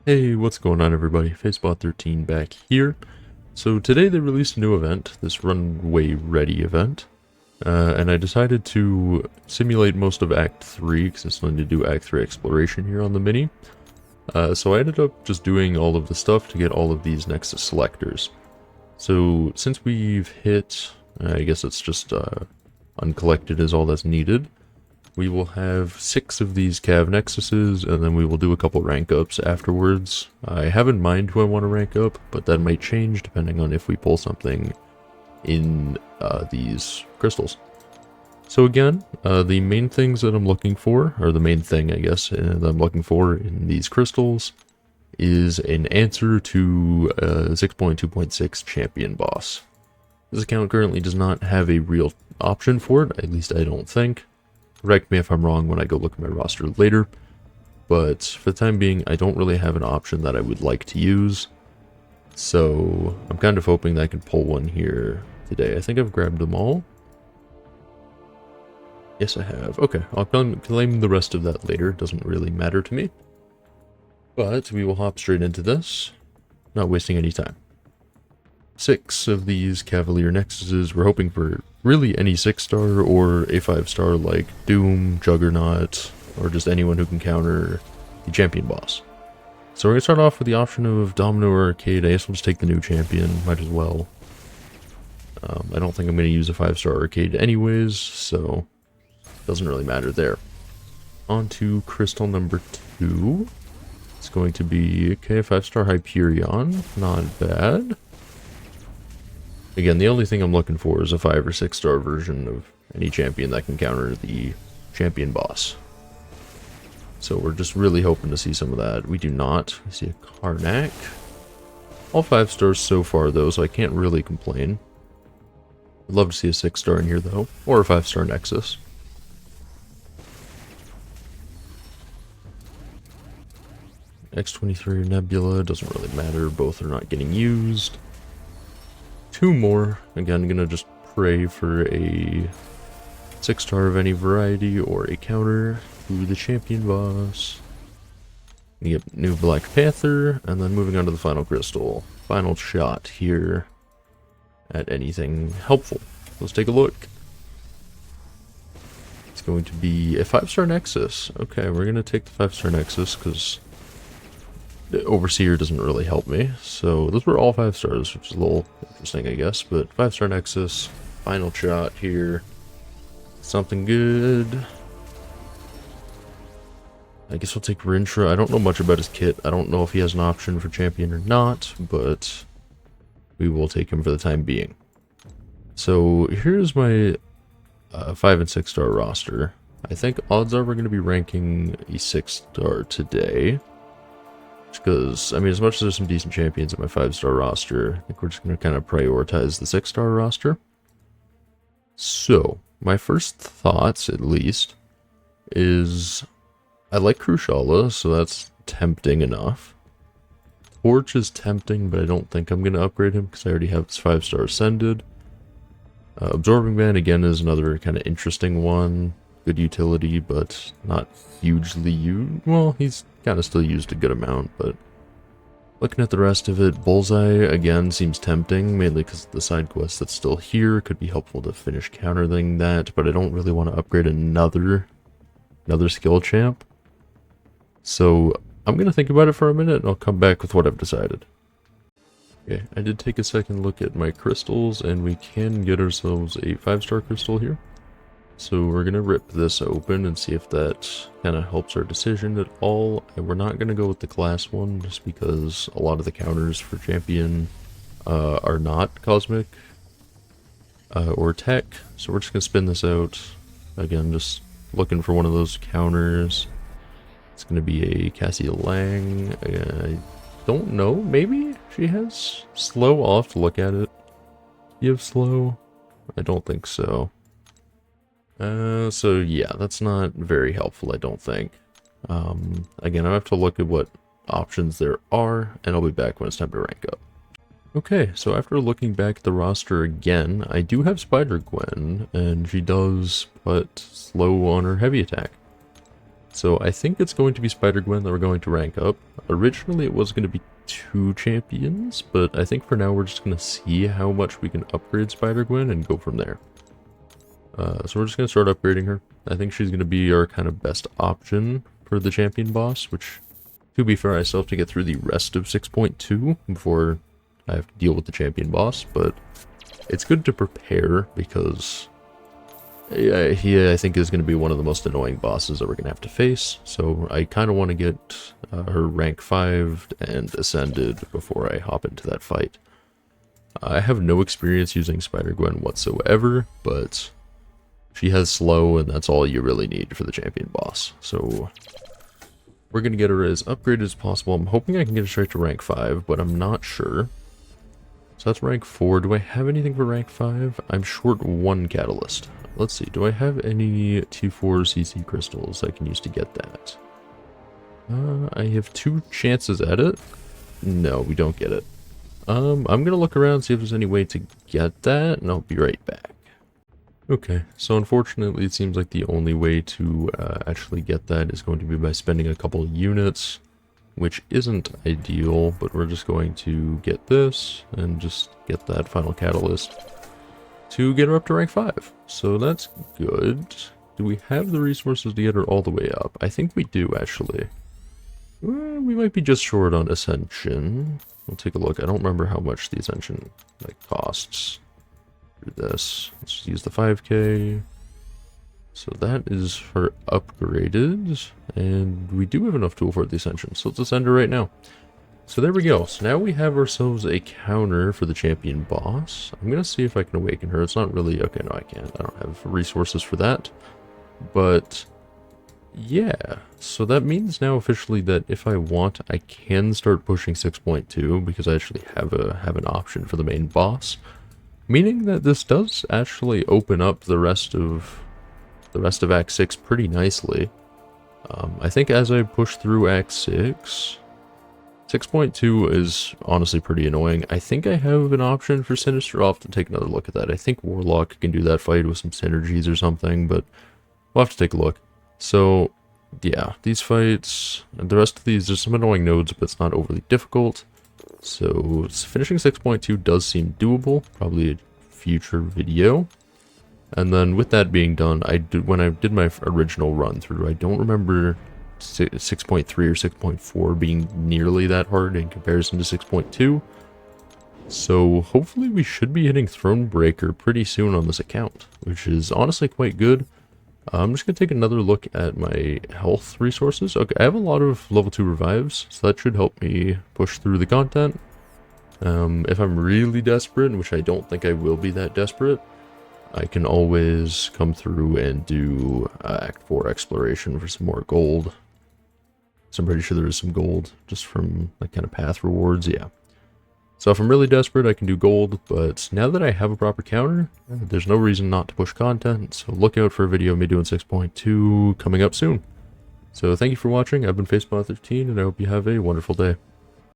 Hey, what's going on everybody? Facebot13 back here. So today they released a new event, this Runway Ready event, and I decided to simulate most of Act 3, because I still need to do Act 3 exploration here on the mini. So I ended up just doing all of the stuff to get all of these Nexus selectors. So since we've hit, I guess it's just uncollected is all that's needed. We will have 6 of these Cav Nexuses, and then we will do a couple rank ups afterwards. I have in mind who I want to rank up, but that might change depending on if we pull something in these crystals. So again, the main things that I'm looking for, or the main thing I guess that I'm looking for in these crystals, is an answer to 6.2.6 champion boss. This account currently does not have a real option for it, at least I don't think. Correct me if I'm wrong when I go look at my roster later, but for the time being, I don't really have an option that I would like to use, so I'm kind of hoping that I can pull one here today. I think I've grabbed them all. Yes, I have. Okay, I'll claim the rest of that later. It doesn't really matter to me. But we will hop straight into this, not wasting any time. 6 of these Cavalier Nexuses. We're hoping for really any 6-star or a 5-star like Doom, Juggernaut, or just anyone who can counter the champion boss. So we're going to start off with the option of Domino or Arcade. I guess we'll just take the new champion, might as well. I don't think I'm going to use a 5-star Arcade anyways, so it doesn't really matter there. On to crystal number 2. It's going to be, okay, 5-star Hyperion, not bad. Again, the only thing I'm looking for is a 5 or 6-star version of any champion that can counter the champion boss. So we're just really hoping to see some of that. We do not. We see a Karnak. All 5 stars so far though, so I can't really complain. I'd love to see a 6-star in here though, or a 5-star Nexus. X-23 or Nebula, doesn't really matter, both are not getting used. 2 more. Again, gonna just pray for a 6-star of any variety or a counter to the champion boss. You get new Black Panther, and then moving on to the final crystal. Final shot here at anything helpful. Let's take a look. It's going to be a 5-star Nexus. Okay, we're gonna take the 5-star Nexus because the Overseer doesn't really help me. So those were all 5 stars, which is a little interesting, I guess. But 5-star Nexus, final shot here. Something good. I guess we'll take Rintra. I don't know much about his kit. I don't know if he has an option for champion or not, but we will take him for the time being. So here's my 5 and 6-star roster. I think odds are we're going to be ranking a 6-star today. Because, I mean, as much as there's some decent champions in my 5-star roster, I think we're just going to kind of prioritize the 6-star roster. So, my first thoughts, at least, is I like Krushala, so that's tempting enough. Torch is tempting, but I don't think I'm going to upgrade him because I already have his 5-star Ascended. Absorbing Band, again, is another kind of interesting one. Good utility, but not hugely used. Well, he's kind of still used a good amount, but looking at the rest of it, Bullseye again seems tempting, mainly because the side quest that's still here could be helpful to finish countering that, but I don't really want to upgrade another skill champ. So I'm going to think about it for a minute and I'll come back with what I've decided. Okay, I did take a second look at my crystals and we can get ourselves a 5-star crystal here. So we're going to rip this open and see if that kind of helps our decision at all. And we're not going to go with the class one just because a lot of the counters for champion are not cosmic or tech. So we're just going to spin this out. Again, just looking for one of those counters. It's going to be a Cassie Lang. I don't know. Maybe she has slow. I'll have to look at it. You have slow? I don't think so. So yeah, that's not very helpful, I don't think. Again, I have to look at what options there are, and I'll be back when it's time to rank up. Okay, so after looking back at the roster again, I do have Spider-Gwen, and she does put slow on her heavy attack. So I think it's going to be Spider-Gwen that we're going to rank up. Originally it was going to be 2 champions, but I think for now we're just going to see how much we can upgrade Spider-Gwen and go from there. So we're just going to start upgrading her. I think she's going to be our kind of best option for the champion boss, which, to be fair, I still have to get through the rest of 6.2 before I have to deal with the champion boss, but it's good to prepare because he, I think, is going to be one of the most annoying bosses that we're going to have to face, so I kind of want to get her rank 5 and ascended before I hop into that fight. I have no experience using Spider-Gwen whatsoever, but she has slow, and that's all you really need for the champion boss. So we're going to get her as upgraded as possible. I'm hoping I can get her straight to rank 5, but I'm not sure. So that's rank 4. Do I have anything for rank 5? I'm short 1 catalyst. Let's see. Do I have any T4 CC crystals I can use to get that? I have 2 chances at it. No, we don't get it. I'm going to look around, see if there's any way to get that, and I'll be right back. Okay, so unfortunately it seems like the only way to actually get that is going to be by spending a couple units, which isn't ideal, but we're just going to get this and just get that final catalyst to get her up to rank 5. So that's good. Do we have the resources to get her all the way up? I think we do, actually. Well, we might be just short on Ascension. We'll take a look. I don't remember how much the Ascension costs. Do this. Let's use the 5k. So that is her upgraded, and we do have enough tool for the Ascension, so let's ascend her right now. So there we go. So now we have ourselves a counter for the champion boss. I'm going to see if I can awaken her. It's not really... Okay, no, I can't. I don't have resources for that. But yeah, so that means now officially that if I want, I can start pushing 6.2 because I actually have an option for the main boss. Meaning that this does actually open up the rest of Act 6 pretty nicely. I think as I push through Act 6, 6.2 is honestly pretty annoying. I think I have an option for Sinister. I'll have to take another look at that. I think Warlock can do that fight with some synergies or something, but we'll have to take a look. So yeah, these fights, the rest of these, there's some annoying nodes, but it's not overly difficult. So finishing 6.2 does seem doable, probably a future video. And then with that being done, when I did my original run through, I don't remember 6.3 or 6.4 being nearly that hard in comparison to 6.2. So hopefully we should be hitting Thronebreaker pretty soon on this account, which is honestly quite good. I'm just going to take another look at my health resources. Okay, I have a lot of level 2 revives, so that should help me push through the content. If I'm really desperate, which I don't think I will be that desperate, I can always come through and do Act 4 exploration for some more gold. So I'm pretty sure there is some gold just from like kind of path rewards, yeah. So if I'm really desperate, I can do gold, but now that I have a proper counter, there's no reason not to push content, so look out for a video of me doing 6.2 coming up soon. So thank you for watching. I've been FaceBot13, and I hope you have a wonderful day.